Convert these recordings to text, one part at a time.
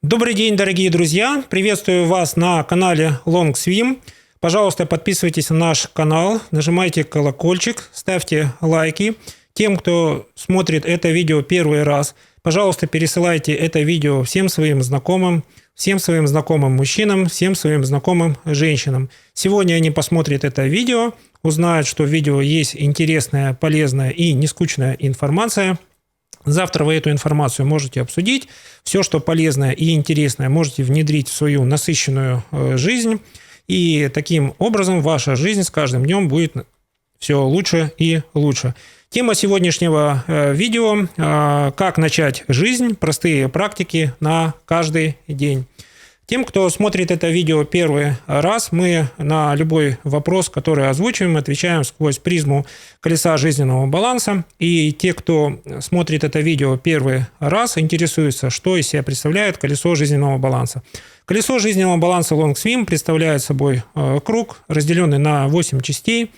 Добрый день, дорогие друзья! Приветствую вас на канале Long Swim. Пожалуйста, подписывайтесь на наш канал, нажимайте колокольчик, ставьте лайки. Тем, кто смотрит это видео первый раз, пожалуйста, пересылайте это видео всем своим знакомым мужчинам, всем своим знакомым женщинам. Сегодня они посмотрят это видео, узнают, что в видео есть интересная, полезная и нескучная информация. Завтра вы эту информацию можете обсудить. Все, что полезное и интересное, можете внедрить в свою насыщенную жизнь. И таким образом ваша жизнь с каждым днем будет все лучше и лучше. Тема сегодняшнего видео – как начать жизнь, простые практики на каждый день. Тем, кто смотрит это видео первый раз, мы на любой вопрос, который озвучиваем, отвечаем сквозь призму колеса жизненного баланса. И те, кто смотрит это видео первый раз, интересуются, что из себя представляет колесо жизненного баланса. Колесо жизненного баланса Long Swim представляет собой круг, разделенный на 8 частей.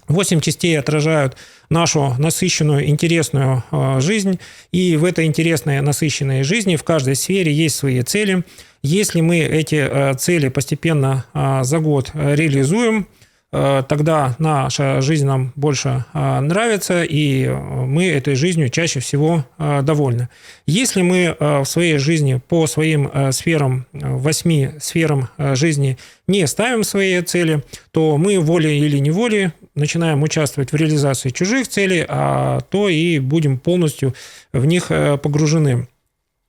8 частей отражают нашу насыщенную, интересную жизнь. И в этой интересной, насыщенной жизни в каждой сфере есть свои цели. Если мы эти цели постепенно за год реализуем, тогда наша жизнь нам больше нравится, и мы этой жизнью чаще всего довольны. Если мы в своей жизни по своим сферам, 8 сферам жизни не ставим свои цели, то мы волей или неволей начинаем участвовать в реализации чужих целей, а то и будем полностью в них погружены.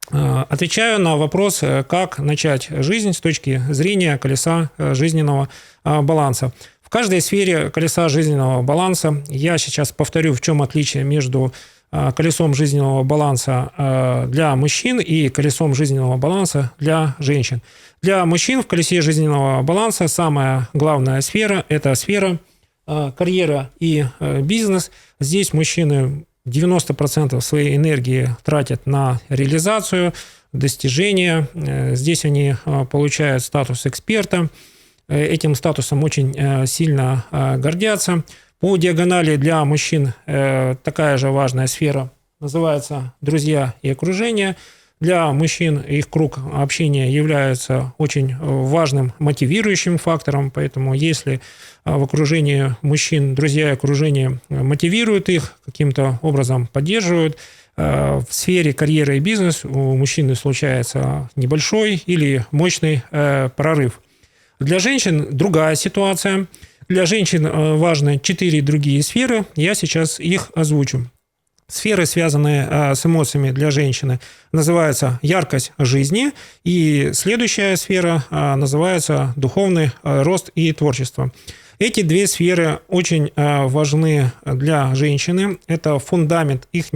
Отвечаю на вопрос, как начать жизнь с точки зрения колеса жизненного баланса. В каждой сфере колеса жизненного баланса, я сейчас повторю, в чем отличие между колесом жизненного баланса для мужчин и колесом жизненного баланса для женщин. Для мужчин в колесе жизненного баланса самая главная сфера – это сфера карьера и бизнес. Здесь мужчины 90% своей энергии тратят на реализацию, достижения. Здесь они получают статус эксперта. Этим статусом очень сильно гордятся. По диагонали для мужчин такая же важная сфера называется «друзья и окружение». Для мужчин их круг общения является очень важным мотивирующим фактором, поэтому если в окружении мужчин друзья и окружение мотивируют их, каким-то образом поддерживают, в сфере карьеры и бизнеса у мужчины случается небольшой или мощный прорыв. Для женщин другая ситуация. Для женщин важны 4 другие сферы, я сейчас их озвучу. Сферы, связанные с эмоциями для женщины, называется яркость жизни. И следующая сфера называется духовный рост и творчество. Эти 2 сферы очень важны для женщины. Это фундамент их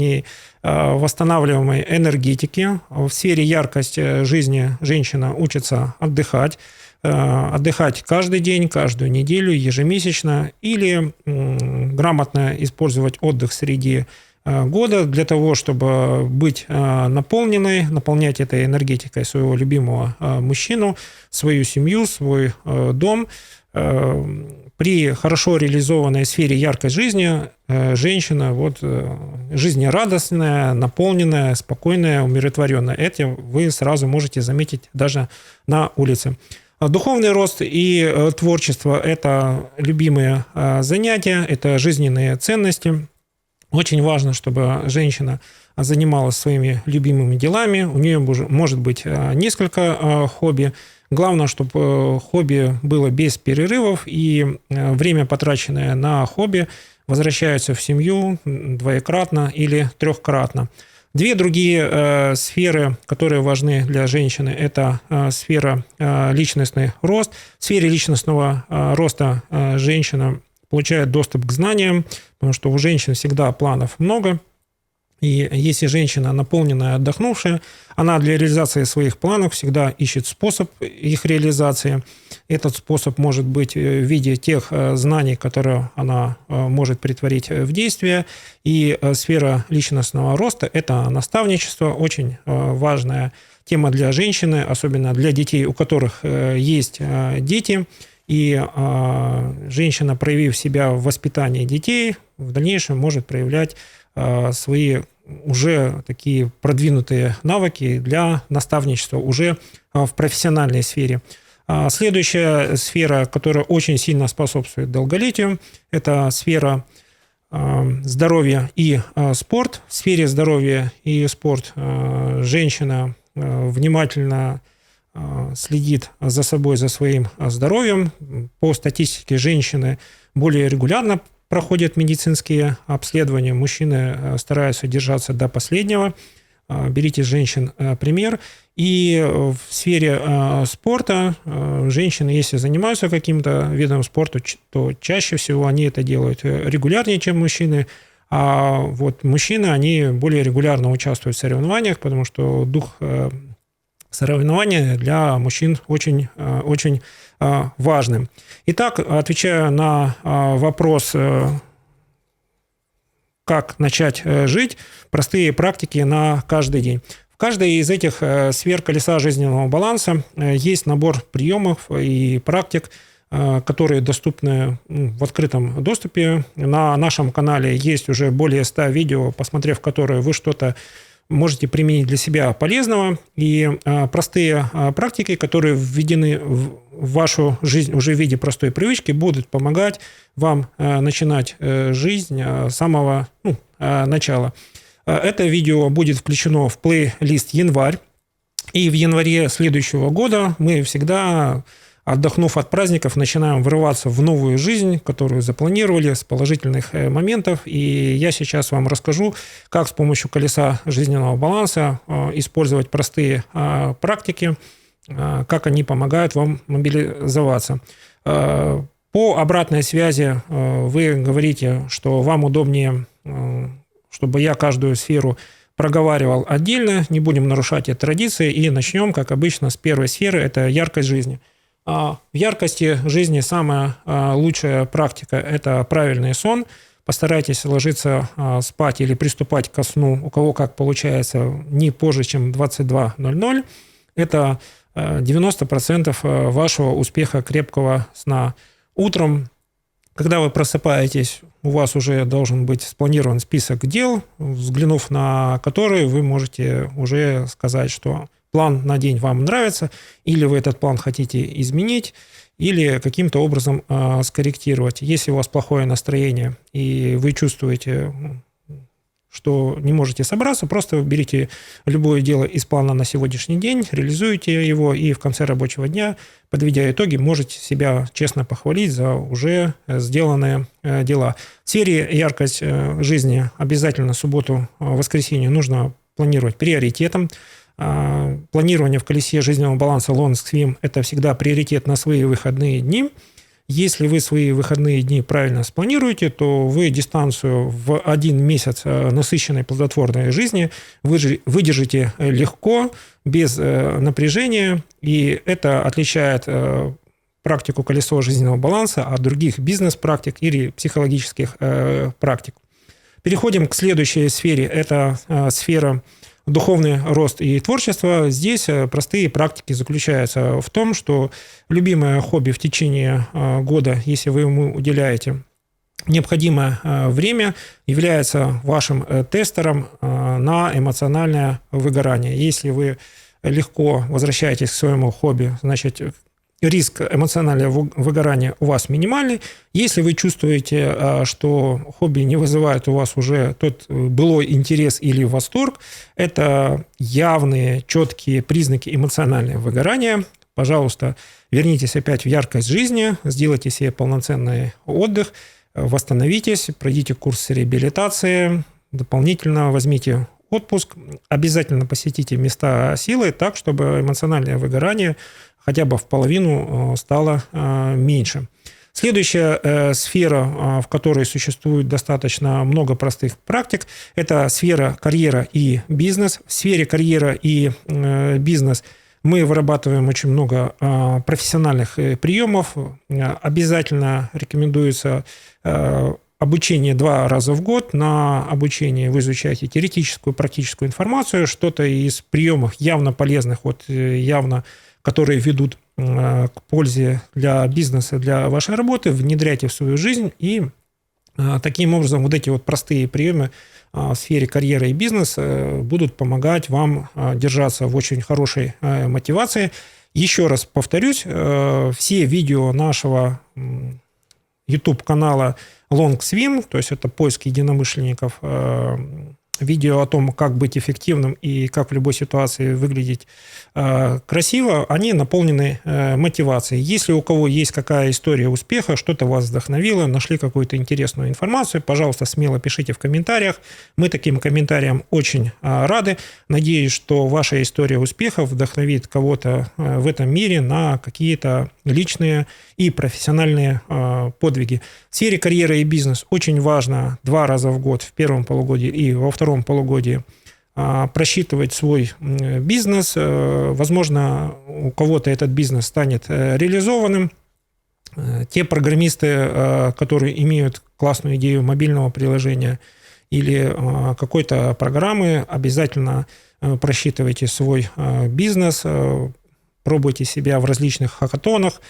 восстанавливаемой энергетики. В сфере яркости жизни женщина учится отдыхать каждый день, каждую неделю, ежемесячно, или грамотно использовать отдых среди года для того, чтобы быть наполненной, наполнять этой энергетикой своего любимого мужчину, свою семью, свой дом. При хорошо реализованной сфере яркой жизни женщина жизнерадостная, наполненная, спокойная, умиротворенная. Это вы сразу можете заметить даже на улице. Духовный рост и творчество – это любимые занятия, это жизненные ценности. Очень важно, чтобы женщина занималась своими любимыми делами. У нее может быть несколько хобби. Главное, чтобы хобби было без перерывов, и время, потраченное на хобби, возвращается в семью двоекратно или трехкратно. 2 другие сферы, которые важны для женщины, это сфера личностный рост. В сфере личностного роста женщина получает доступ к знаниям, потому что у женщин всегда планов много. И если женщина наполненная, отдохнувшая, она для реализации своих планов всегда ищет способ их реализации. Этот способ может быть в виде тех знаний, которые она может претворить в действие. И сфера личностного роста – это наставничество, очень важная тема для женщины, особенно для детей, у которых есть дети. И женщина, проявив себя в воспитании детей, в дальнейшем может проявлять свои уже такие продвинутые навыки для наставничества уже в профессиональной сфере. Следующая сфера, которая очень сильно способствует долголетию, это сфера здоровья и спорт. В сфере здоровья и спорт женщина внимательно следит за собой, за своим здоровьем. По статистике, женщины более регулярно проходят медицинские обследования, мужчины стараются держаться до последнего. Берите с женщин пример. И в сфере спорта женщины, если занимаются каким-то видом спорта, то чаще всего они это делают регулярнее, чем мужчины. А вот мужчины, они более регулярно участвуют в соревнованиях, потому что дух соревнования для мужчин очень, очень важным. Итак, отвечая на вопрос, как начать жить, простые практики на каждый день. В каждой из этих сфер колеса жизненного баланса есть набор приемов и практик, которые доступны в открытом доступе. На нашем канале есть уже более 100 видео, посмотрев которые вы что-то можете применить для себя полезного. И простые практики, которые введены в вашу жизнь уже в виде простой привычки, будут помогать вам начинать жизнь с самого начала. Это видео будет включено в плейлист «Январь». И в январе следующего года мы всегда, отдохнув от праздников, начинаем врываться в новую жизнь, которую запланировали с положительных моментов. И я сейчас вам расскажу, как с помощью колеса жизненного баланса использовать простые практики, как они помогают вам мобилизоваться. По обратной связи вы говорите, что вам удобнее, чтобы я каждую сферу проговаривал отдельно, не будем нарушать эти традиции, и начнем, как обычно, с первой сферы, это яркость жизни. В яркости жизни самая лучшая практика – это правильный сон. Постарайтесь ложиться спать или приступать ко сну, у кого как получается, не позже, чем 22:00. Это 90% вашего успеха крепкого сна. Утром, когда вы просыпаетесь, у вас уже должен быть спланирован список дел, взглянув на которые вы можете уже сказать, что план на день вам нравится, или вы этот план хотите изменить, или каким-то образом скорректировать. Если у вас плохое настроение, и вы чувствуете, что не можете собраться, просто берите любое дело из плана на сегодняшний день, реализуйте его, и в конце рабочего дня, подведя итоги, можете себя честно похвалить за уже сделанные дела. В сфере яркость жизни обязательно субботу, воскресенье нужно планировать приоритетом. Планирование в колесе жизненного баланса LongSwim – это всегда приоритет на свои выходные дни. Если вы свои выходные дни правильно спланируете, то вы дистанцию в 1 месяц насыщенной плодотворной жизни выдержите легко, без напряжения, и это отличает практику колесо жизненного баланса от других бизнес-практик или психологических практик. Переходим к следующей сфере. Это сфера духовный рост и творчество. Здесь простые практики заключаются в том, что любимое хобби в течение года, если вы ему уделяете необходимое время, является вашим тестером на эмоциональное выгорание. Если вы легко возвращаетесь к своему хобби, значит, риск эмоционального выгорания у вас минимальный. Если вы чувствуете, что хобби не вызывает у вас уже тот былой интерес или восторг, это явные, четкие признаки эмоционального выгорания. Пожалуйста, вернитесь опять в яркость жизни, сделайте себе полноценный отдых, восстановитесь, пройдите курс реабилитации, дополнительно возьмите отпуск, обязательно посетите места силы так, чтобы эмоциональное выгорание хотя бы в половину стало меньше. Следующая сфера, в которой существует достаточно много простых практик, это сфера карьера и бизнес. В сфере карьера и бизнес мы вырабатываем очень много профессиональных приемов. Обязательно рекомендуется обучение 2 раза в год. На обучение вы изучаете теоретическую, практическую информацию. Что-то из приемов явно полезных, явно которые ведут к пользе для бизнеса, для вашей работы, внедряйте в свою жизнь и Таким образом, вот эти вот простые приемы в сфере карьеры и бизнеса будут помогать вам держаться в очень хорошей мотивации. Еще раз повторюсь, все видео нашего YouTube-канала LongSwim, то есть это поиск единомышленников, видео о том, как быть эффективным и как в любой ситуации выглядеть красиво, они наполнены мотивацией. Если у кого есть какая история успеха, что-то вас вдохновило, нашли какую-то интересную информацию, пожалуйста, смело пишите в комментариях. Мы таким комментариям очень рады. Надеюсь, что ваша история успеха вдохновит кого-то в этом мире на какие-то личные и профессиональные подвиги. В сфере карьеры и бизнеса очень важно 2 раза в год, в первом полугодии и во втором полугодии, просчитывать свой бизнес. Возможно, у кого-то этот бизнес станет реализованным. Те программисты, которые имеют классную идею мобильного приложения или какой-то программы, обязательно просчитывайте свой бизнес, пробуйте себя в различных хакатонах,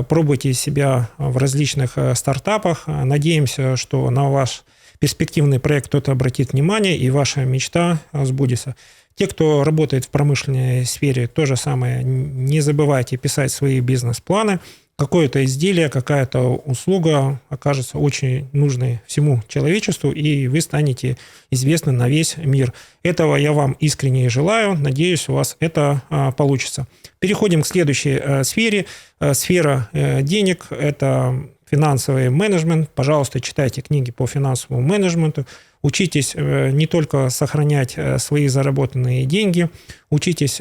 пробуйте себя в различных стартапах. Надеемся, что на ваш перспективный проект кто-то обратит внимание, и ваша мечта сбудется. Те, кто работает в промышленной сфере, то же самое. Не забывайте писать свои бизнес-планы. Какое-то изделие, какая-то услуга окажется очень нужной всему человечеству, и вы станете известны на весь мир. Этого я вам искренне желаю. Надеюсь, у вас это получится. Переходим к следующей сфере. Сфера денег – это финансовый менеджмент. Пожалуйста, читайте книги по финансовому менеджменту. Учитесь не только сохранять свои заработанные деньги, учитесь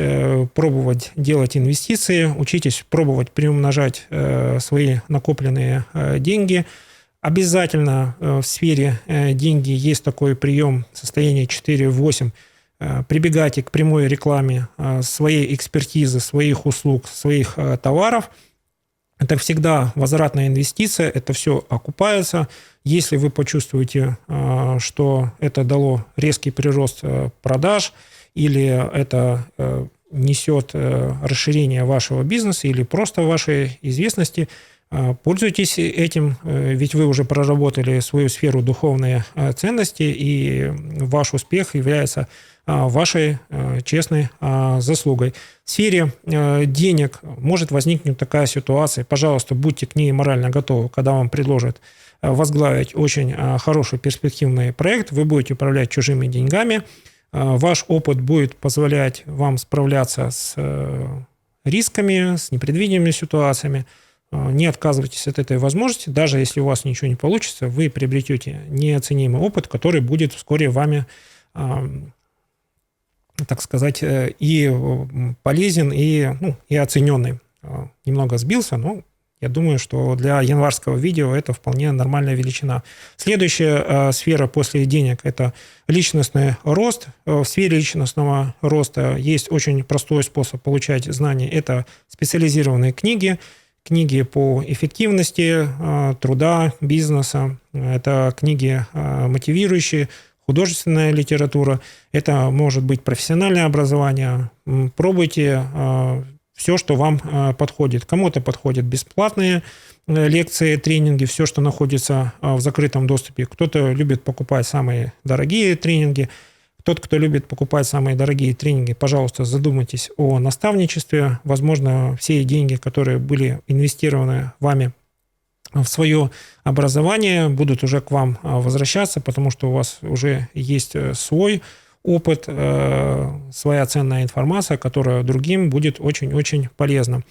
пробовать делать инвестиции, учитесь пробовать приумножать свои накопленные деньги. Обязательно в сфере деньги есть такой прием состояния 4-8. Прибегайте к прямой рекламе своей экспертизы, своих услуг, своих товаров. Это всегда возвратная инвестиция, это все окупается. Если вы почувствуете, что это дало резкий прирост продаж, или это несет расширение вашего бизнеса, или просто вашей известности, пользуйтесь этим, ведь вы уже проработали свою сферу духовной ценности, и ваш успех является вашей честной заслугой. В сфере денег может возникнуть такая ситуация. Пожалуйста, будьте к ней морально готовы, когда вам предложат возглавить очень хороший перспективный проект, вы будете управлять чужими деньгами, ваш опыт будет позволять вам справляться с рисками, с непредвиденными ситуациями. Не отказывайтесь от этой возможности. Даже если у вас ничего не получится, вы приобретете неоценимый опыт, который будет вскоре вами, так сказать, и полезен, и оцененный. Немного сбился, но я думаю, что для январского видео это вполне нормальная величина. Следующая сфера после денег – это личностный рост. В сфере личностного роста есть очень простой способ получать знания. Это специализированные книги по эффективности труда, бизнеса. Это книги мотивирующие, художественная литература. Это может быть профессиональное образование. Пробуйте все, что вам подходит. Кому-то подходят бесплатные лекции, тренинги, все, что находится в закрытом доступе. Кто-то любит покупать самые дорогие тренинги. Тот, кто любит покупать самые дорогие тренинги, пожалуйста, задумайтесь о наставничестве. Возможно, все деньги, которые были инвестированы вами в свое образование, будут уже к вам возвращаться, потому что у вас уже есть свой опыт, своя ценная информация, которая другим будет очень-очень полезна.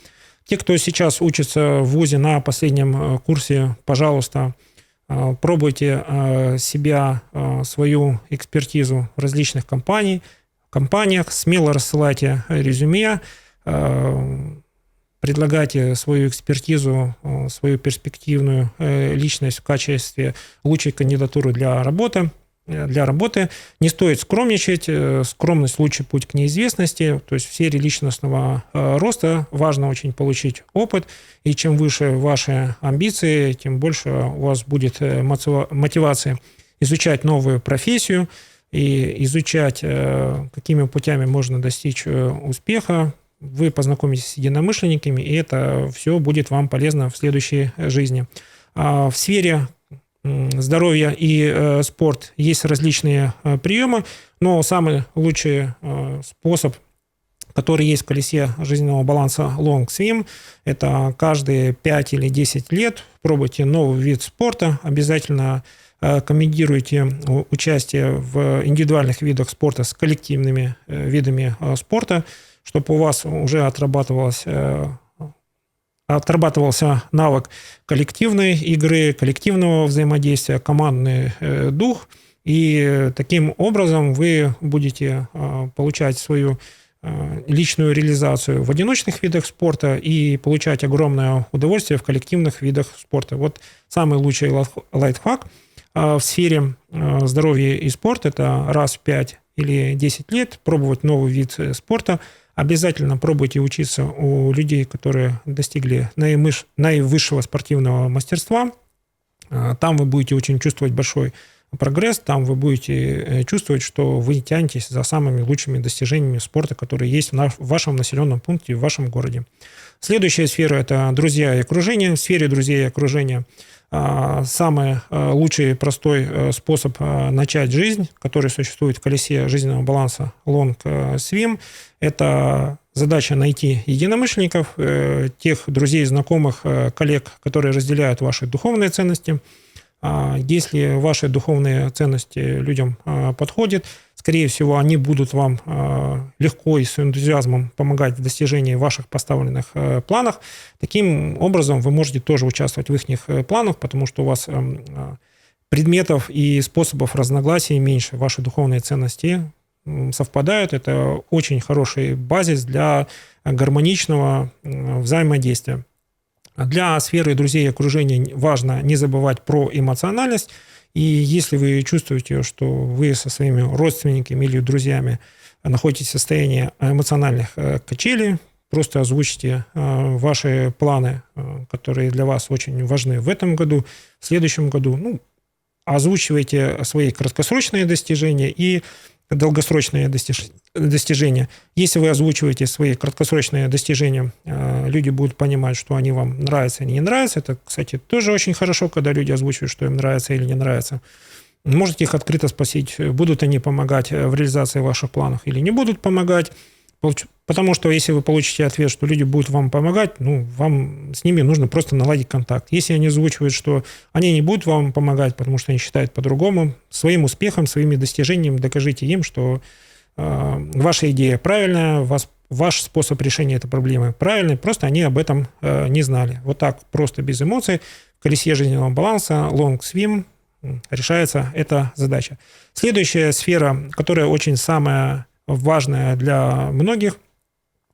Те, кто сейчас учится в ВУЗе на последнем курсе, пожалуйста, пробуйте себя, свою экспертизу в различных компаниях, смело рассылайте резюме, предлагайте свою экспертизу, свою перспективную личность в качестве лучшей кандидатуры для работы. Не стоит скромничать. Скромность – лучший путь к неизвестности. То есть в сфере личностного роста важно очень получить опыт. И чем выше ваши амбиции, тем больше у вас будет мотивации изучать новую профессию и изучать, какими путями можно достичь успеха. Вы познакомитесь с единомышленниками, и это все будет вам полезно в следующей жизни. В сфере здоровье и спорт есть различные приемы, но самый лучший способ, который есть в колесе жизненного баланса Long Swim, это каждые 5 или 10 лет пробуйте новый вид спорта, обязательно комбинируйте участие в индивидуальных видах спорта с коллективными видами спорта, чтобы у вас уже отрабатывался навык коллективной игры, коллективного взаимодействия, командный дух, и таким образом вы будете получать свою личную реализацию в одиночных видах спорта и получать огромное удовольствие в коллективных видах спорта. Вот самый лучший лайфхак в сфере здоровья и спорта – это раз в 5 или 10 лет пробовать новый вид спорта. Обязательно пробуйте учиться у людей, которые достигли наивысшего спортивного мастерства. Там вы будете очень чувствовать большой прогресс, там вы будете чувствовать, что вы тянетесь за самыми лучшими достижениями спорта, которые есть в вашем населенном пункте, в вашем городе. Следующая сфера – это друзья и окружение. В сфере друзей и окружения самый лучший простой способ начать жизнь, который существует в колесе жизненного баланса Long Swim, это задача найти единомышленников, тех друзей, знакомых, коллег, которые разделяют ваши духовные ценности. Если ваши духовные ценности людям подходят, скорее всего, они будут вам легко и с энтузиазмом помогать в достижении ваших поставленных планов. Таким образом, вы можете тоже участвовать в их планах, потому что у вас предметов и способов разногласий меньше. Ваши духовные ценности совпадают. Это очень хороший базис для гармоничного взаимодействия. Для сферы друзей и окружения важно не забывать про эмоциональность. И если вы чувствуете, что вы со своими родственниками или друзьями находитесь в состоянии эмоциональных качелей, просто озвучьте ваши планы, которые для вас очень важны в этом году, в следующем году. Озвучивайте свои краткосрочные достижения и долгосрочные достижения. Если вы озвучиваете свои краткосрочные достижения, люди будут понимать, что они вам нравятся или не нравятся. Это, кстати, тоже очень хорошо, когда люди озвучивают, что им нравится или не нравится. Можете их открыто спросить, будут они помогать в реализации ваших планов или не будут помогать. Потому что если вы получите ответ, что люди будут вам помогать, вам с ними нужно просто наладить контакт. Если они озвучивают, что они не будут вам помогать, потому что они считают по-другому, своим успехом, своими достижениями докажите им, что ваша идея правильная, ваш способ решения этой проблемы правильный, просто они об этом не знали. Вот так, просто без эмоций, в колесе жизненного баланса Long Swim решается эта задача. Следующая сфера, которая очень самая важная для многих,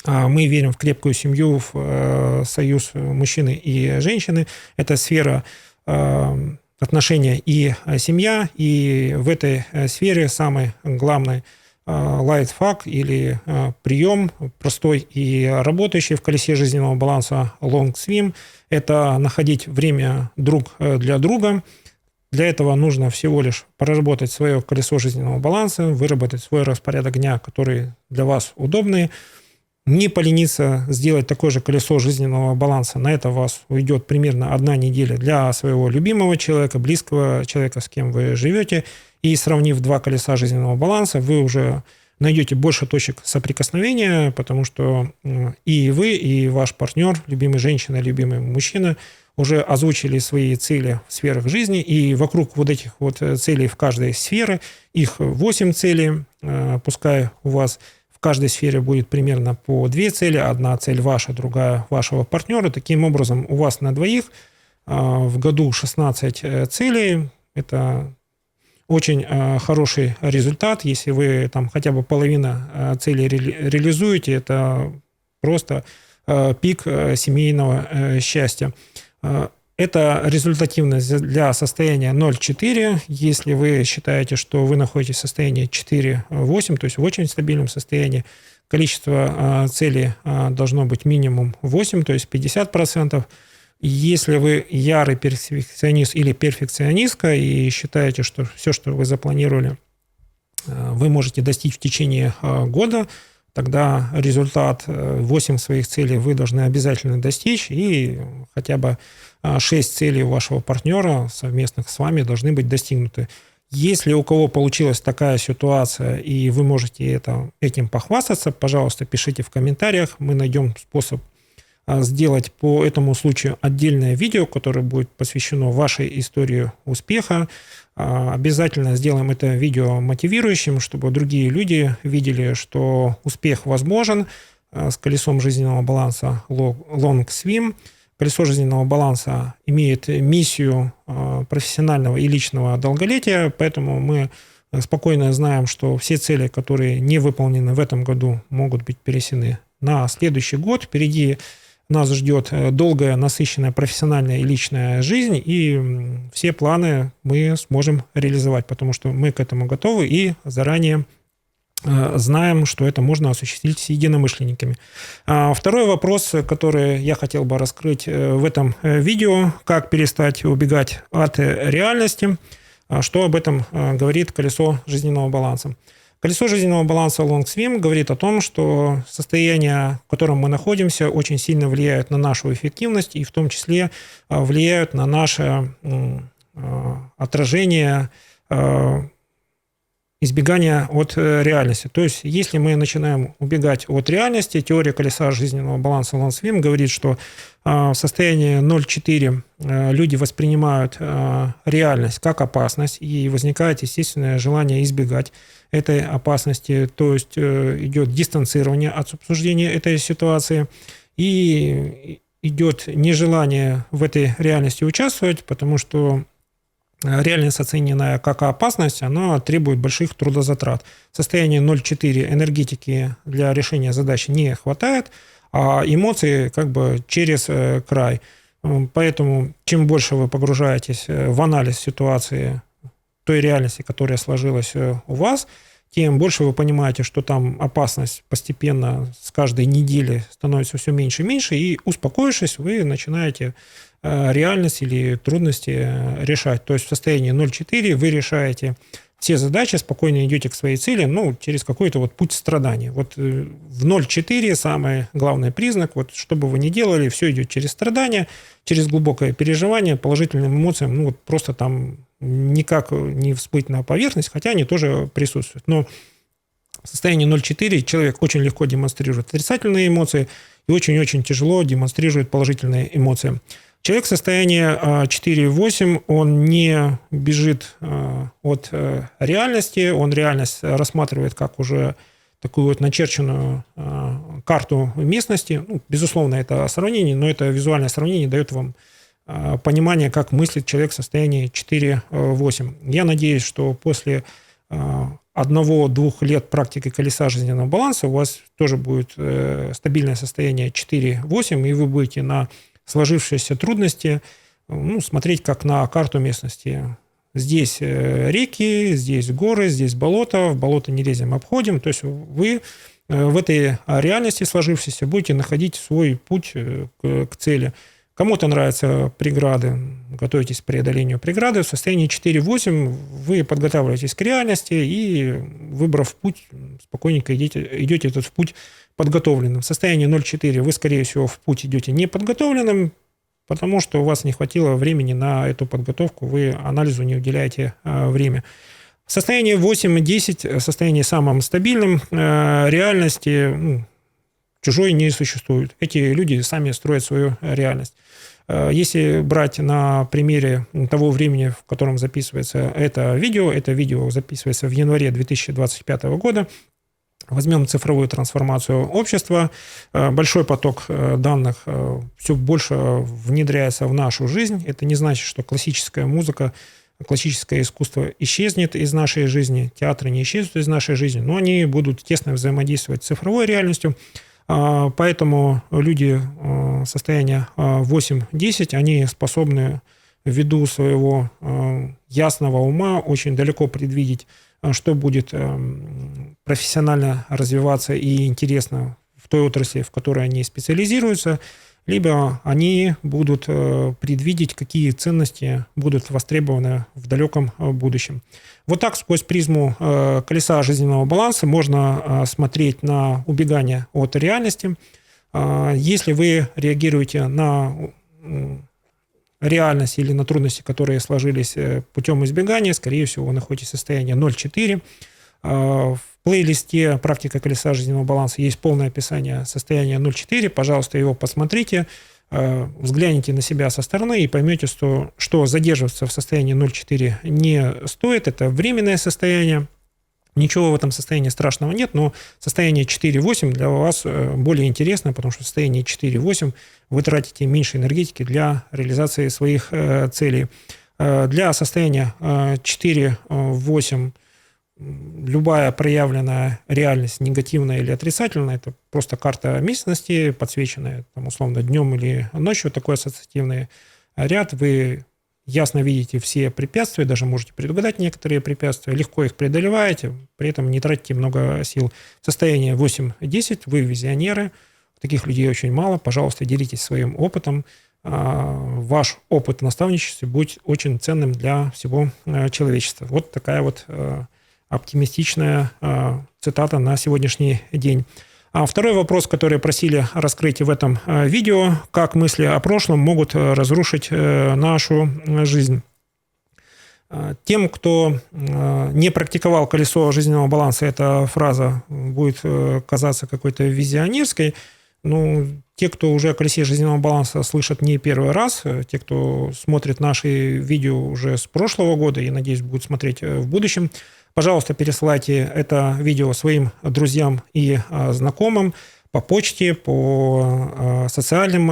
мы верим в крепкую семью, в союз мужчины и женщины. Это сфера отношения и семья. И в этой сфере самый главный лайфхак или прием, простой и работающий в колесе жизненного баланса Long Swim, это находить время друг для друга. Для этого нужно всего лишь проработать свое колесо жизненного баланса, выработать свой распорядок дня, который для вас удобный, не полениться сделать такое же колесо жизненного баланса. На это у вас уйдет примерно 1 неделя для своего любимого человека, близкого человека, с кем вы живете. И сравнив 2 колеса жизненного баланса, вы уже найдете больше точек соприкосновения, потому что и вы, и ваш партнер, любимый женщина, любимый мужчина, уже озвучили свои цели в сферах жизни, и вокруг вот этих вот целей в каждой сфере, их 8 целей, пускай у вас в каждой сфере будет примерно по 2 цели, одна цель ваша, другая вашего партнера. Таким образом, у вас на двоих в году 16 целей. Это очень хороший результат. Если вы там хотя бы половину целей реализуете, это просто пик семейного счастья. Это результативность для состояния 0,4. Если вы считаете, что вы находитесь в состоянии 4,8, то есть в очень стабильном состоянии, количество целей должно быть минимум 8, то есть 50%. Если вы ярый перфекционист или перфекционистка и считаете, что все, что вы запланировали, вы можете достичь в течение года, тогда результат 8 своих целей вы должны обязательно достичь и хотя бы 6 целей вашего партнера совместных с вами должны быть достигнуты. Если у кого получилась такая ситуация, и вы можете этим похвастаться, пожалуйста, пишите в комментариях. Мы найдем способ сделать по этому случаю отдельное видео, которое будет посвящено вашей истории успеха. Обязательно сделаем это видео мотивирующим, чтобы другие люди видели, что успех возможен с колесом жизненного баланса LongSwim. Колесо жизненного баланса имеет миссию профессионального и личного долголетия, поэтому мы спокойно знаем, что все цели, которые не выполнены в этом году, могут быть перенесены на следующий год. Впереди нас ждет долгая, насыщенная профессиональная и личная жизнь, и все планы мы сможем реализовать, потому что мы к этому готовы и заранее знаем, что это можно осуществить с единомышленниками. Второй вопрос, который я хотел бы раскрыть в этом видео, как перестать убегать от реальности, что об этом говорит колесо жизненного баланса. Колесо жизненного баланса LongSwim говорит о том, что состояние, в котором мы находимся, очень сильно влияет на нашу эффективность и в том числе влияют на наше отражение избегания от реальности. То есть, если мы начинаем убегать от реальности, теория колеса жизненного баланса LongSwim говорит, что в состоянии 0,4 люди воспринимают реальность как опасность, и возникает естественное желание избегать этой опасности, то есть идет дистанцирование от обсуждения этой ситуации, и идет нежелание в этой реальности участвовать, потому что реальность, оцененная как опасность, она требует больших трудозатрат. В состоянии 0,4 энергетики для решения задачи не хватает, а эмоции как бы через край. Поэтому чем больше вы погружаетесь в анализ ситуации той реальности, которая сложилась у вас, тем больше вы понимаете, что там опасность постепенно с каждой недели становится все меньше и меньше, и успокоившись, вы начинаете реальность или трудности решать. То есть в состоянии 0,4 вы решаете все задачи, спокойно идете к своей цели, через какой-то путь страдания. В 0,4 самый главный признак, что бы вы ни делали, все идет через страдания, через глубокое переживание, положительным эмоциям, просто там никак не всплыть на поверхность, хотя они тоже присутствуют. Но в состоянии 0,4 человек очень легко демонстрирует отрицательные эмоции и очень-очень тяжело демонстрирует положительные эмоции. Человек в состоянии 4,8, он не бежит от реальности, он реальность рассматривает как уже такую начерченную карту местности. Безусловно, это сравнение, но это визуальное сравнение дает вам понимание, как мыслит человек в состоянии 4,8. Я надеюсь, что после 1-2 лет практики колеса жизненного баланса у вас тоже будет стабильное состояние 4,8, и вы будете на сложившиеся трудности смотреть как на карту местности. Здесь реки, здесь горы, здесь болото, в болото не лезем, обходим. То есть вы в этой реальности сложившейся будете находить свой путь к цели. Кому-то нравятся преграды, готовитесь к преодолению преграды. В состоянии 4,8 вы подготавливаетесь к реальности и, выбрав путь, спокойненько идете этот путь подготовленным. В состоянии 0,4 вы, скорее всего, в путь идете неподготовленным, потому что у вас не хватило времени на эту подготовку, вы анализу не уделяете время. В состоянии 8,10, в состоянии самым стабильным, реальности чужой не существует. Эти люди сами строят свою реальность. Если брать на примере того времени, в котором записывается это видео записывается в январе 2025 года, возьмем цифровую трансформацию общества, большой поток данных все больше внедряется в нашу жизнь. Это не значит, что классическая музыка, классическое искусство исчезнет из нашей жизни, театры не исчезнут из нашей жизни, но они будут тесно взаимодействовать с цифровой реальностью. Поэтому люди состояния 8-10, они способны ввиду своего ясного ума очень далеко предвидеть, что будет профессионально развиваться и интересно в той отрасли, в которой они специализируются, либо они будут предвидеть, какие ценности будут востребованы в далеком будущем. Вот так сквозь призму колеса жизненного баланса можно смотреть на убегание от реальности. Если вы реагируете на реальность или на трудности, которые сложились путем избегания, скорее всего, вы находитесь в состоянии 0,4. В плейлисте «Практика колеса жизненного баланса» есть полное описание состояния 0,4. Пожалуйста, его посмотрите, взгляните на себя со стороны и поймете, что задерживаться в состоянии 0,4 не стоит. Это временное состояние. Ничего в этом состоянии страшного нет, но состояние 4,8 для вас более интересно, потому что в состоянии 4,8 вы тратите меньше энергетики для реализации своих целей. Для состояния 4,8 любая проявленная реальность, негативная или отрицательная, это просто карта местности, подсвеченная, там, условно, днем или ночью, такой ассоциативный ряд. Вы ясно видите все препятствия, даже можете предугадать некоторые препятствия, легко их преодолеваете, при этом не тратите много сил. Состояние 8-10, вы визионеры, таких людей очень мало, пожалуйста, делитесь своим опытом. Ваш опыт наставничества будет очень ценным для всего человечества. Вот такая вот оптимистичная цитата на сегодняшний день. А второй вопрос, который просили раскрыть в этом видео: как мысли о прошлом могут разрушить нашу жизнь. Тем, кто не практиковал колесо жизненного баланса, эта фраза будет казаться какой-то визионерской. Ну, те, кто уже о колесе жизненного баланса слышат не первый раз, те, кто смотрит наши видео уже с прошлого года и, надеюсь, будут смотреть в будущем, пожалуйста, пересылайте это видео своим друзьям и знакомым по почте, по социальным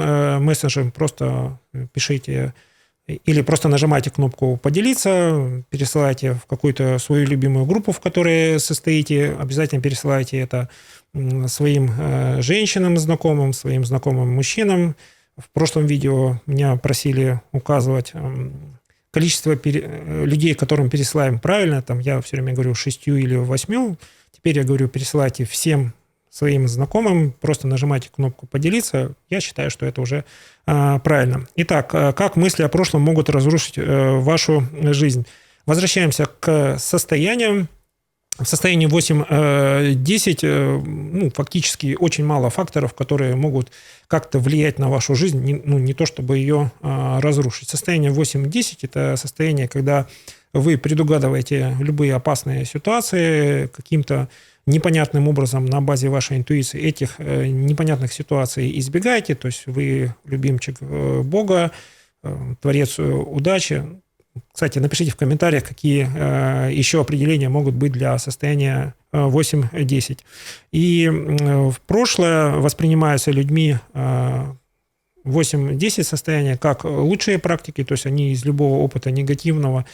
мессенджерам. Просто пишите или просто нажимайте кнопку «Поделиться», пересылайте в какую-то свою любимую группу, в которой состоите. Обязательно пересылайте это своим женщинам знакомым, своим знакомым мужчинам. В прошлом видео меня просили указывать количество людей, которым пересылаем правильно. Там я все время говорю 6 или 8. Теперь я говорю, пересылайте всем своим знакомым. Просто нажимайте кнопку «Поделиться». Я считаю, что это уже правильно. Итак, как мысли о прошлом могут разрушить вашу жизнь? Возвращаемся к состояниям. В состоянии 8-10 фактически очень мало факторов, которые могут как-то влиять на вашу жизнь, не то чтобы ее разрушить. Состояние 8-10 – это состояние, когда вы предугадываете любые опасные ситуации каким-то непонятным образом на базе вашей интуиции. Этих непонятных ситуаций избегаете, то есть вы любимчик Бога, творец удачи. Кстати, напишите в комментариях, какие еще определения могут быть для состояния 8-10. И в прошлое воспринимаются людьми 8-10 состояния как лучшие практики, то есть они из любого опыта негативного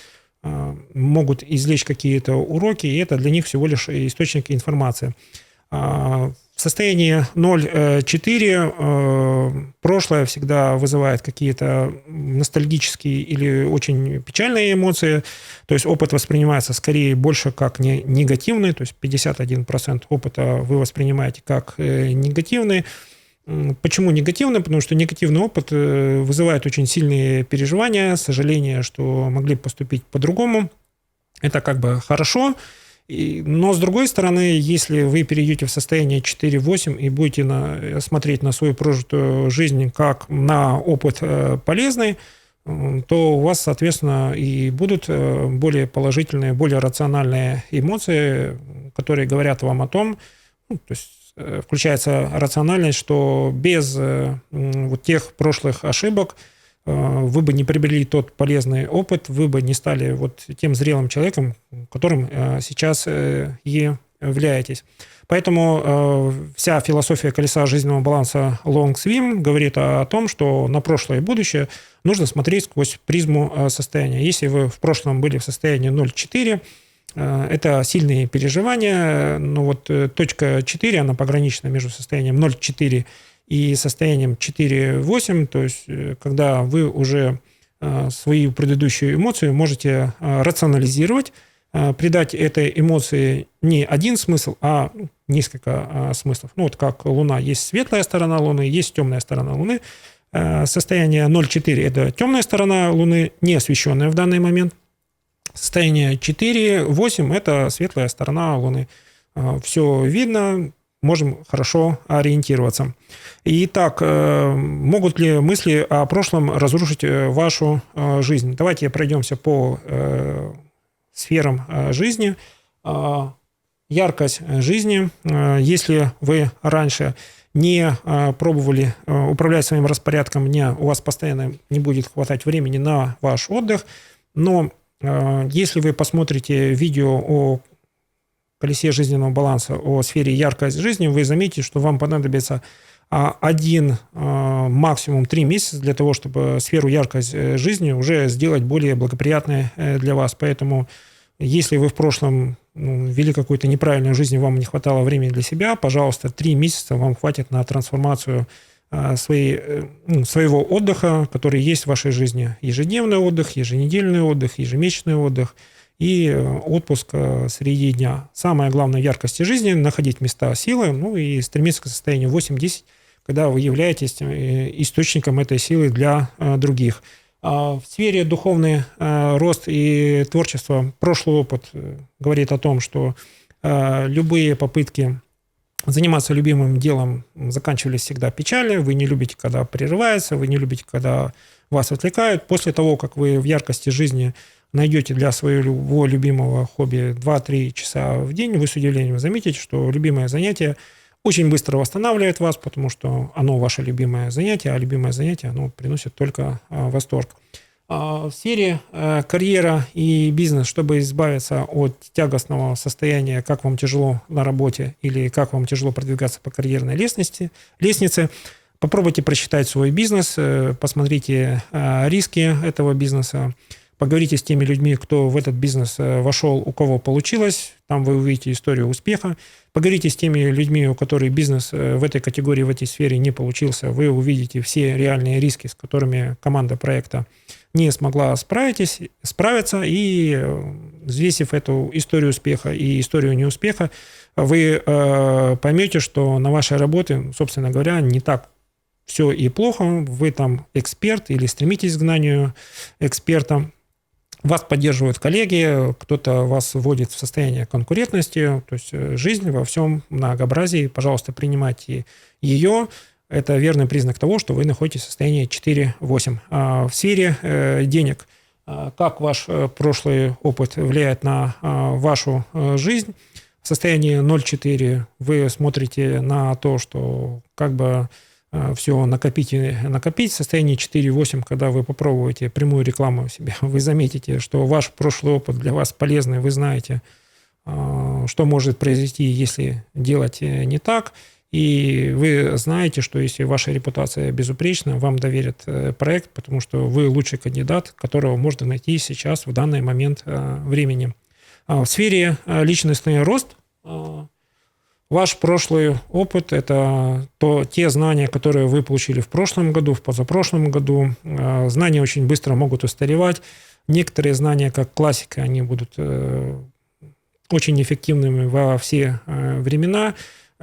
могут извлечь какие-то уроки, и это для них всего лишь источник информации. В состоянии 0,4 прошлое всегда вызывает какие-то ностальгические или очень печальные эмоции, то есть опыт воспринимается скорее больше как негативный, то есть 51% опыта вы воспринимаете как негативный. Почему негативный? Потому что негативный опыт вызывает очень сильные переживания, сожаление, что могли поступить по-другому. Это как бы хорошо. Но, с другой стороны, если вы перейдете в состояние 4-8 и будете смотреть на свою прожитую жизнь как на опыт полезный, то у вас, соответственно, и будут более положительные, более рациональные эмоции, которые говорят вам о том, то есть включается рациональность, что без вот тех прошлых ошибок вы бы не приобрели тот полезный опыт, вы бы не стали вот тем зрелым человеком, которым сейчас и являетесь. Поэтому вся философия колеса жизненного баланса Long Swim говорит о том, что на прошлое и будущее нужно смотреть сквозь призму состояния. Если вы в прошлом были в состоянии 0,4, это сильные переживания, но вот точка 4, она погранична между состоянием 0,4 и состоянием 4,8, то есть когда вы уже свою предыдущую эмоцию можете рационализировать, придать этой эмоции не один смысл, а несколько смыслов. Ну вот как Луна, есть светлая сторона Луны, есть темная сторона Луны. Состояние 0,4 – это темная сторона Луны, не освещенная в данный момент. Состояние 4,8 – это светлая сторона Луны. Все видно, можем хорошо ориентироваться. Итак, могут ли мысли о прошлом разрушить вашу жизнь? Давайте пройдемся по сферам жизни. Яркость жизни. Если вы раньше не пробовали управлять своим распорядком дня, у вас постоянно не будет хватать времени на ваш отдых. Но если вы посмотрите видео о колесе жизненного баланса, о сфере яркость жизни, вы заметите, что вам понадобится 1, максимум 3 месяца для того, чтобы сферу яркость жизни уже сделать более благоприятной для вас. Поэтому если вы в прошлом вели какую-то неправильную жизнь, вам не хватало времени для себя, пожалуйста, 3 месяца вам хватит на трансформацию своего отдыха, который есть в вашей жизни. Ежедневный отдых, еженедельный отдых, ежемесячный отдых и отпуск среди дня. Самое главное в яркости жизни – находить места силы, и стремиться к состоянию 8-10, когда вы являетесь источником этой силы для других. В сфере духовный рост и творчество прошлый опыт говорит о том, что любые попытки заниматься любимым делом заканчивались всегда печально. Вы не любите, когда прерывается, вы не любите, когда вас отвлекают. После того, как вы в яркости жизни найдете для своего любимого хобби 2-3 часа в день, вы с удивлением заметите, что любимое занятие очень быстро восстанавливает вас, потому что оно ваше любимое занятие, а любимое занятие оно приносит только восторг. В сфере карьера и бизнес, чтобы избавиться от тягостного состояния, как вам тяжело на работе или как вам тяжело продвигаться по карьерной лестнице, попробуйте просчитать свой бизнес, посмотрите риски этого бизнеса, поговорите с теми людьми, кто в этот бизнес вошел, у кого получилось. Там вы увидите историю успеха. Поговорите с теми людьми, у которых бизнес в этой категории, в этой сфере не получился. Вы увидите все реальные риски, с которыми команда проекта не смогла справиться. И взвесив эту историю успеха и историю неуспеха, вы поймете, что на вашей работе, собственно говоря, не так все и плохо. Вы там эксперт или стремитесь к знанию эксперта. Вас поддерживают коллеги, кто-то вас вводит в состояние конкурентности, то есть жизнь во всем многообразии. Пожалуйста, принимайте ее. Это верный признак того, что вы находитесь в состоянии 4-8. В сфере денег, как ваш прошлый опыт влияет на вашу жизнь? В состоянии 0,4 вы смотрите на то, что как бы все накопить и накопить. В состоянии 4-8, когда вы попробуете прямую рекламу в себе, вы заметите, что ваш прошлый опыт для вас полезный, вы знаете, что может произойти, если делать не так, и вы знаете, что если ваша репутация безупречна, вам доверят проект, потому что вы лучший кандидат, которого можно найти сейчас в данный момент времени. В сфере личностный рост ваш прошлый опыт – это те знания, которые вы получили в прошлом году, в позапрошлом году. Знания очень быстро могут устаревать. Некоторые знания, как классика, они будут очень эффективными во все времена.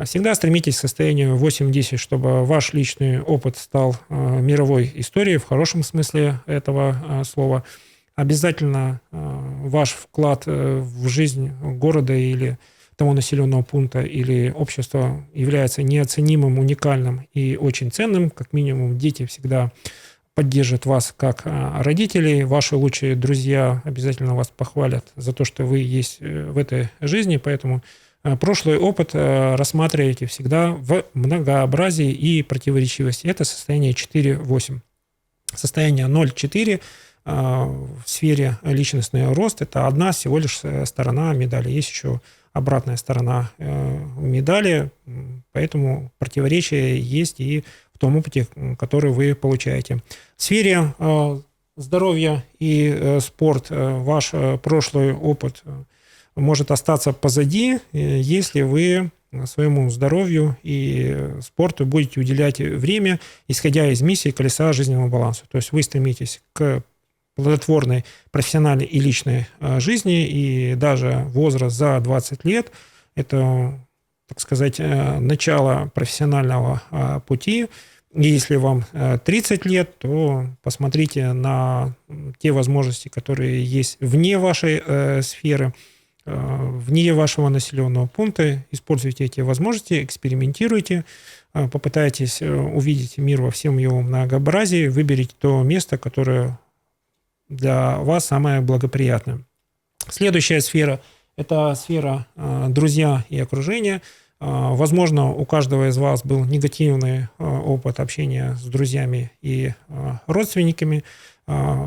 Всегда стремитесь к состоянию 8-10, чтобы ваш личный опыт стал мировой историей в хорошем смысле этого слова. Обязательно ваш вклад в жизнь города или того населенного пункта или общества является неоценимым, уникальным и очень ценным. Как минимум, дети всегда поддержат вас как родителей. Ваши лучшие друзья обязательно вас похвалят за то, что вы есть в этой жизни. Поэтому прошлый опыт рассматривайте всегда в многообразии и противоречивости. Это состояние 4-8. Состояние 0-4 в сфере личностный рост – это одна всего лишь сторона медали. Есть еще обратная сторона медали, поэтому противоречия есть и в том опыте, который вы получаете. В сфере здоровья и спорт ваш прошлый опыт может остаться позади, если вы своему здоровью и спорту будете уделять время, исходя из миссии колеса жизненного баланса. То есть вы стремитесь к плодотворной профессиональной и личной жизни, и даже возраст за 20 лет – это, так сказать, начало профессионального пути. И если вам 30 лет, то посмотрите на те возможности, которые есть вне вашей сферы. вне вашего населенного пункта. Используйте эти возможности, экспериментируйте, попытайтесь увидеть мир во всем его многообразии, выберите то место, которое для вас самое благоприятное. Следующая сфера – это сфера друзья и окружение. Возможно, у каждого из вас был негативный опыт общения с друзьями и родственниками.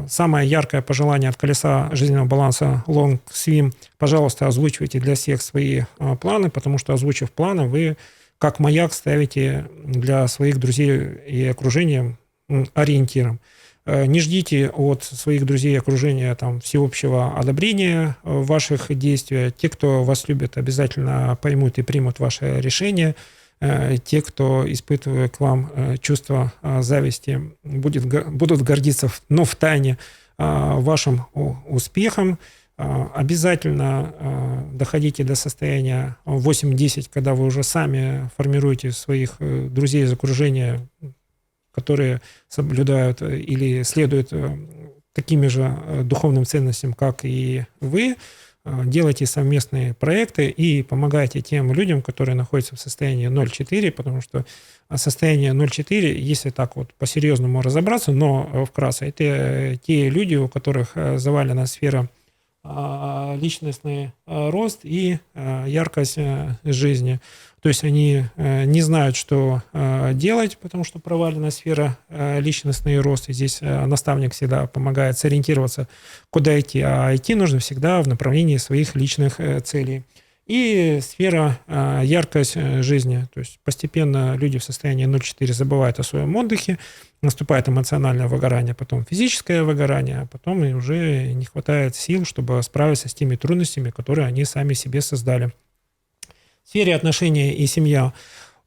Самое яркое пожелание от колеса жизненного баланса Long Swim: пожалуйста, озвучивайте для всех свои планы, потому что, озвучив планы, вы как маяк ставите для своих друзей и окружения ориентиром. Не ждите от своих друзей и окружения всеобщего одобрения ваших действий. Те, кто вас любит, обязательно поймут и примут ваше решение. Те, кто испытывает к вам чувство зависти, будут гордиться, но втайне, вашим успехом. Обязательно доходите до состояния 8-10, когда вы уже сами формируете своих друзей из окружения, которые соблюдают или следуют такими же духовным ценностям, как и вы. Делайте совместные проекты и помогайте тем людям, которые находятся в состоянии 0,4, потому что состояние 0,4, если так вот по-серьезному разобраться, но вкратце, это те люди, у которых завалена сфера личностный рост и яркость жизни. То есть они не знают, что делать, потому что провалена сфера личностный рост. И здесь наставник всегда помогает сориентироваться, куда идти. А идти нужно всегда в направлении своих личных целей. И сфера яркость жизни. То есть постепенно люди в состоянии 0,4 забывают о своем отдыхе, наступает эмоциональное выгорание, потом физическое выгорание, а потом и уже не хватает сил, чтобы справиться с теми трудностями, которые они сами себе создали. В сфере отношений и семья.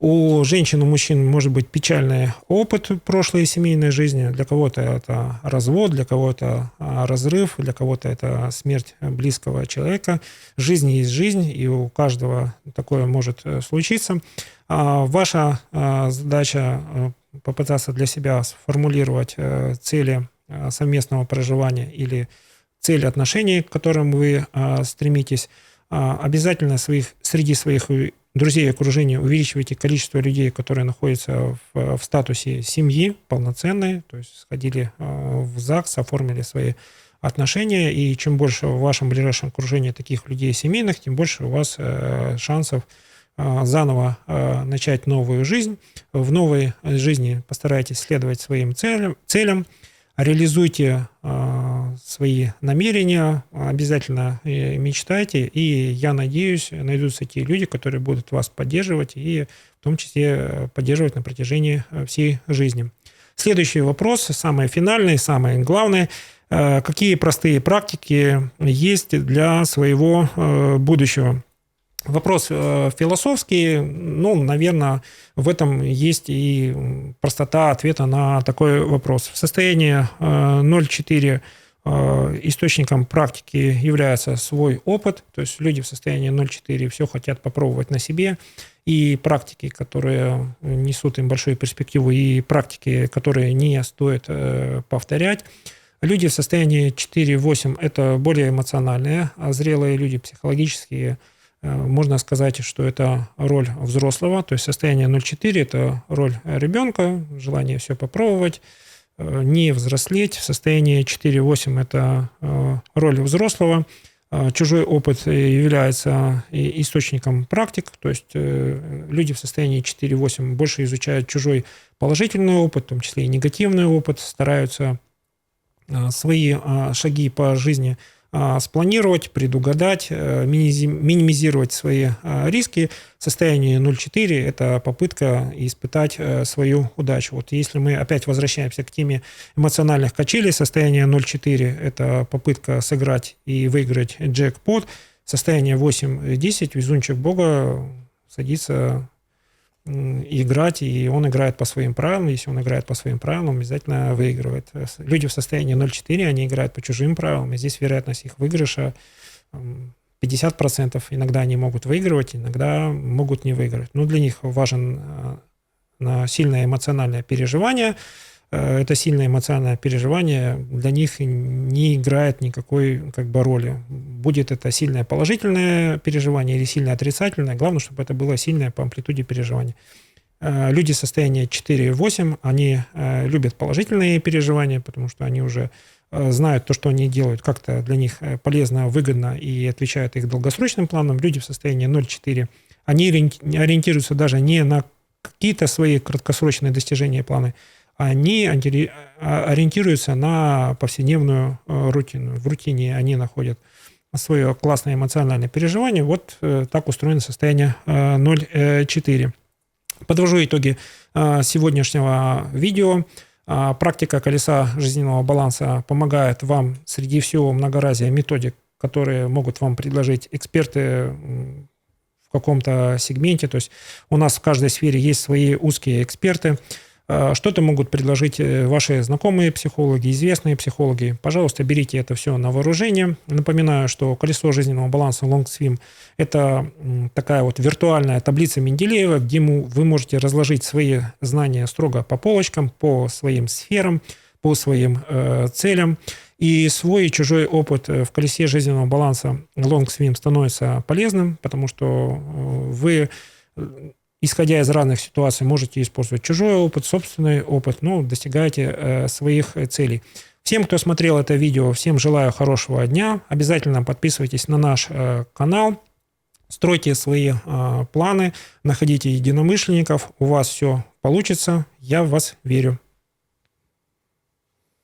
У женщин, у мужчин может быть печальный опыт прошлой семейной жизни. Для кого-то это развод, для кого-то разрыв, для кого-то это смерть близкого человека. Жизнь есть жизнь, и у каждого такое может случиться. Ваша задача попытаться для себя сформулировать цели совместного проживания или цели отношений, к которым вы стремитесь. Обязательно среди своих друзей и окружения увеличивайте количество людей, которые находятся в статусе семьи полноценной, то есть сходили в ЗАГС, оформили свои отношения, и чем больше в вашем ближайшем окружении таких людей семейных, тем больше у вас шансов заново начать новую жизнь. В новой жизни постарайтесь следовать своим целям, реализуйте свои намерения, обязательно мечтайте, и я надеюсь, найдутся те люди, которые будут вас поддерживать, и в том числе поддерживать на протяжении всей жизни. Следующий вопрос, самый финальный, самый главный. Какие простые практики есть для своего будущего? Вопрос философский, наверное, в этом есть и простота ответа на такой вопрос. В состоянии 0,4 источником практики является свой опыт, то есть люди в состоянии 0,4 все хотят попробовать на себе, и практики, которые несут им большую перспективу, и практики, которые не стоит повторять. Люди в состоянии 4-8 – это более эмоциональные, а зрелые люди психологические. Можно сказать, что это роль взрослого, то есть состояние 0,4 – это роль ребенка, желание все попробовать, не взрослеть. В состоянии 4-8 – это роль взрослого. Чужой опыт является источником практик, то есть люди в состоянии 4-8 больше изучают чужой положительный опыт, в том числе и негативный опыт, стараются свои шаги по жизни спланировать, предугадать, минимизировать свои риски. Состояние 0,4 – это попытка испытать свою удачу. Вот если мы опять возвращаемся к теме эмоциональных качелей, состояние 0,4 – это попытка сыграть и выиграть джекпот. Состояние 8-10 – везунчик Бога садится играть, и он играет по своим правилам. Если он играет по своим правилам, обязательно выигрывает. Люди в состоянии 0,4, они играют по чужим правилам, и здесь вероятность их выигрыша 50%. Иногда они могут выигрывать, иногда могут не выиграть. Но для них важен сильное эмоциональное переживание. это сильное эмоциональное переживание для них не играет никакой роли. Будет это сильное положительное переживание или сильное отрицательное, главное, чтобы это было сильное по амплитуде переживания. Люди состояния 4-8, они любят положительные переживания, потому что они уже знают то, что они делают, как-то для них полезно, выгодно и отвечают их долгосрочным планам. Люди в состоянии 0-4, они ориентируются даже не на какие-то свои краткосрочные достижения и планы, они ориентируются на повседневную рутину. В рутине они находят свое классное эмоциональное переживание. Вот так устроено состояние 0-4. Подвожу итоги сегодняшнего видео. Практика колеса жизненного баланса помогает вам среди всего многоразия методик, которые могут вам предложить эксперты в каком-то сегменте. То есть у нас в каждой сфере есть свои узкие эксперты. Что-то могут предложить ваши знакомые психологи, известные психологи. Пожалуйста, берите это все на вооружение. Напоминаю, что колесо жизненного баланса LongSwim – это такая вот виртуальная таблица Менделеева, где вы можете разложить свои знания строго по полочкам, по своим сферам, по своим целям. И свой и чужой опыт в колесе жизненного баланса LongSwim становится полезным, потому что вы, исходя из разных ситуаций, можете использовать чужой опыт, собственный опыт, но достигаете своих целей. Всем, кто смотрел это видео, всем желаю хорошего дня. Обязательно подписывайтесь на наш канал, стройте свои планы, находите единомышленников. У вас все получится. Я в вас верю.